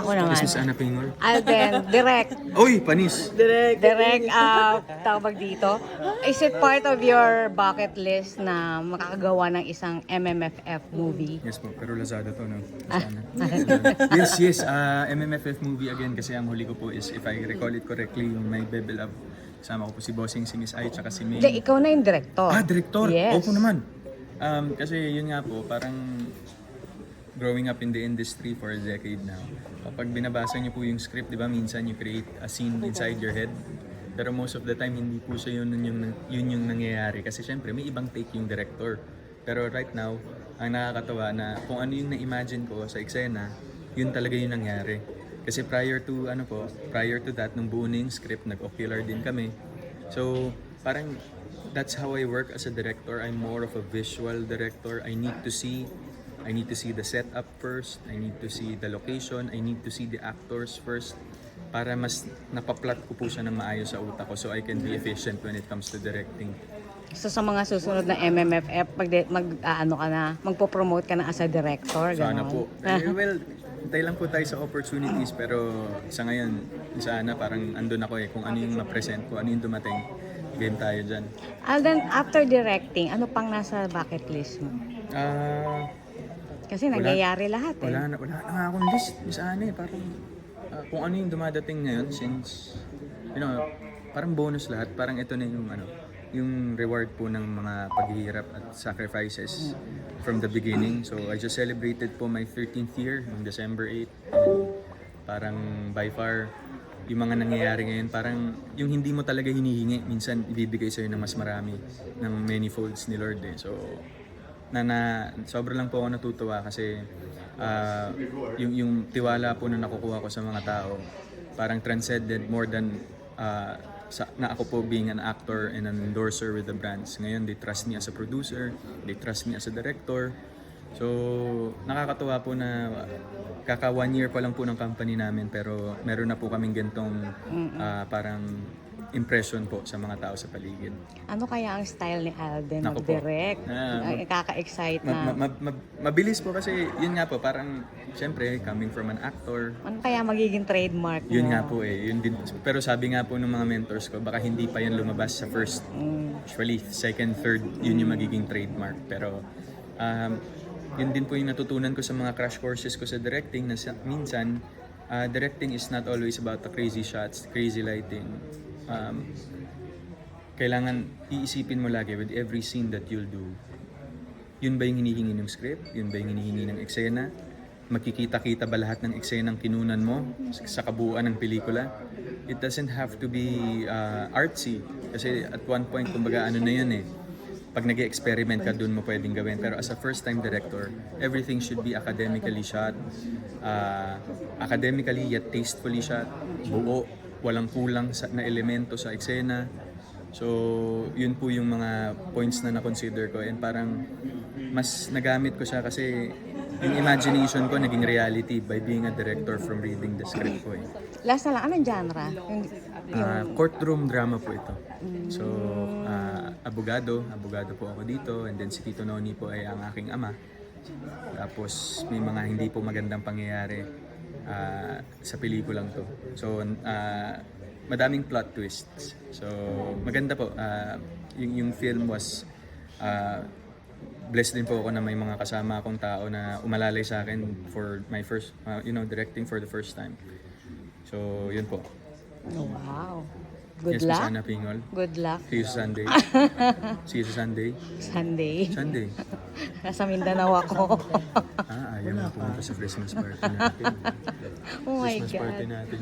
Ako naman. Yes, Miss Ana Pingol. Alden, direct. Uy, panis! Direct, tawag dito. Is it part of your bucket list na makakagawa ng isang MMFF movie? Yes po, pero Lazada to, no? Sana. Yes. MMFF movie again kasi ang huli ko po is, if I recall it correctly, yung may Bebel Up. Kasama ko po si Bossing, si Miss Ai, tsaka si May. Hindi, ikaw na yung director. Director? Yes. Opo naman. Kasi yun nga po, parang growing up in the industry for a decade now. Kapag binabasa niyo po yung script, di ba, minsan you create a scene inside your head. Pero most of the time, hindi po siya yun yung nangyayari. Kasi syempre, may ibang take yung director. Pero right now, ang nakakatawa na kung ano yung na-imagine ko sa eksena, yun talaga yung nangyari. Kasi prior to that, nung buo na yung script, nag-ocular din kami. So, parang that's how I work as a director. I'm more of a visual director. I need to see the setup first. I need to see the location. I need to see the actors first para mas napaplot ko po siya ng maayos sa utak ko so I can be efficient when it comes to directing. So sa mga susunod na MMFF, magpo-promote ka na as a director? Sana ganon? po. Well, hintay lang po tayo sa opportunities pero sa ngayon, sana parang andun ako kung ano yung ma-present ko, ano yung dumating. Game tayo dyan. Alden, after directing, ano pang nasa bucket list mo? Kasi nangyayari lahat eh. Wala na nga akong list. Miss Ana eh, parang kung ano yung dumadating ngayon since, parang bonus lahat. Parang ito na yung reward po ng mga paghihirap at sacrifices from the beginning. So I just celebrated po my 13th year noong December 8. And parang by far, yung mga nangyayari ngayon, parang yung hindi mo talaga hinihingi, minsan ibibigay sa'yo ng mas marami, ng many folds ni Lord eh. So, sobrang lang po ako natutuwa kasi yung tiwala po na nakukuha ko sa mga tao parang transcended more than na ako po being an actor and an endorser with the brands. Ngayon, they trust me as a producer, they trust me as a director. So, nakakatuwa po na kaka 1 year pa lang po ng company namin pero meron na po kaming gantong parang impression po sa mga tao sa paligid. Ano kaya ang style ni Alden Naku mag-direct? Kaka-excite na. Mabilis po kasi yun nga po parang syempre coming from an actor. Ano kaya magiging trademark mo? Yun nga po eh. Yun din. Pero sabi nga po ng mga mentors ko baka hindi pa yan lumabas sa first. Usually second, third yun yung magiging trademark. Pero yun din po yung natutunan ko sa mga crash courses ko sa directing na minsan directing is not always about the crazy shots, crazy lighting. Kailangan iisipin mo lagi with every scene that you'll do. Yun ba yung hinihingi ng script? Yun ba yung hinihingi ng eksena? Makikita-kita ba lahat ng eksenang kinunan mo sa kabuuan ng pelikula? It doesn't have to be artsy. Kasi at one point, kumbaga ano na yun eh. Pag nag-experiment ka, dun mo pwedeng gawin. Pero as a first-time director, everything should be academically shot. Academically yet tastefully shot. Buo. Walang kulang na elemento sa eksena. So, yun po yung mga points na na-consider ko. And parang mas nagamit ko siya kasi yung imagination ko naging reality by being a director from reading the script ko eh. Last na lang, anong genre? Courtroom drama po ito. So, abogado po ako dito. And then si Tito Noni po ay ang aking ama. Tapos may mga hindi po magandang pangyayari sa pelikulang to. So, madaming plot twists. So, maganda po. Yung film was blessed din po ako na may mga kasama akong tao na umalalay sa akin for my first, directing for the first time. So, yun po. Oh, wow. Good Yes, luck. Miss Ana Pingol. Good luck. See you sa Sunday. See you sa Sunday. Sunday. Nasa Mindanao ako. Ayaw na pumunta sa Christmas party natin. Oh my Christmas God. party natin.